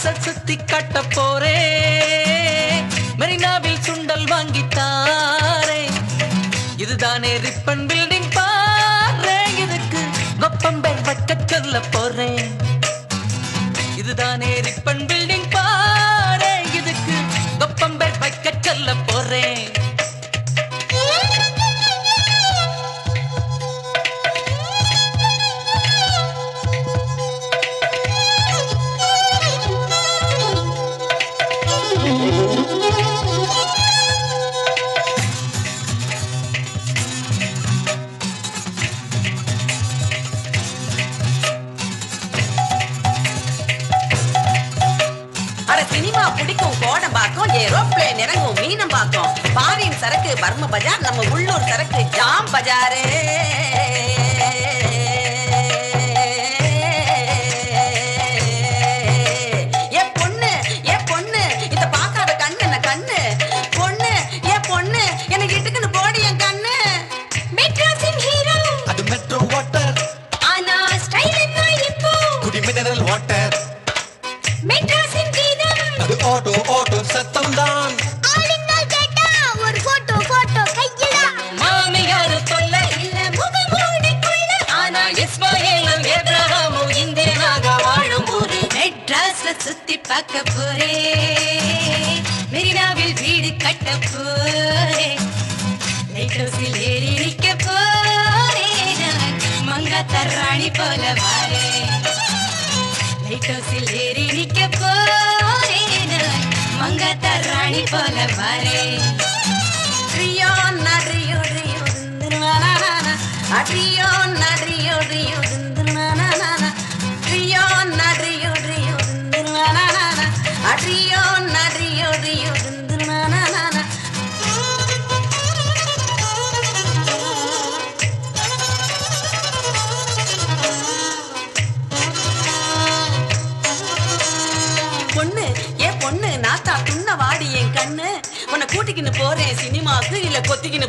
அசல் சுத்தி கட்ட போறே மெரினாவில் சுண்டல் வாங்கித்தாரே இதுதானே ரிப்பன் பில்டிங் பாரு இதுக்கு கொப்பம்பேர் வைக்க சொல்ல போறேன் இதுதானே ரிப்பன் பில்டிங் பாரு இதுக்கு கொப்பம்பேர் வைக்க சொல்ல போறேன் சினிமா பிடிக்கும் கோடம்பாக்கம் ஏரோப்ளேன் இறங்கும் மீனம்பாக்கம் பாரின் சரக்கு பர்ம பஜார் நம்ம உள்ளூர் சரக்கு ஜாம் பஜாரே ஏ பொண்ணு இத பார்க்காத கண்ணு என்ன கண்ணு பொண்ணு ஏ பொண்ணு எனக்கு இட்டுக்குன்னு போடி என் கண்ணு மெட்ராஸின் ஹீரோ அது மெட்ரோ வாட்டர் ஆனா ஸ்டைல் என்ன இப்போ குடி மினரல் வாட்டர் மெட்ராஸின் அது ஆட்டோ சத்தம் தான் ஆளுங்கள் கேட்டா ஒரு போட்டோ கையிடா மாமியாரு தொல்ல இல்ல முகமூடிக்குள்ள ஆனா இஸ்மாயிலும் ஏப்ரஹாமும் இந்தியனாக வாழும் ஊரு மெட்ராஸ்ல சுத்தி பார்க்க போறே மெரினாவில் வீடு கட்ட போறே லைட் ஹவுஸில் ஏறி நிக்க போறே மங்காத்த ராணி போல வாரே லைட் ஹவுஸில் ஏறி நிக்க போறே மங்காத்த ராணி போல வாரே ரியோ நரியோ ரியோ திந்துனானா அரியோ நரியோ ரியோ திந்துனானா ரியோ நரியோ ரியோ திந்துனானா அரியோ நரியோ ரியோ திந்துனானா பொண்ணு ஏ பொண்ணு நாத்தா துண்ண வாடி என் கண்ணு உன்னை கூட்டிக்கின்னு போறேன் சினிமாக்கு இல்ல கொத்திக்கின்னு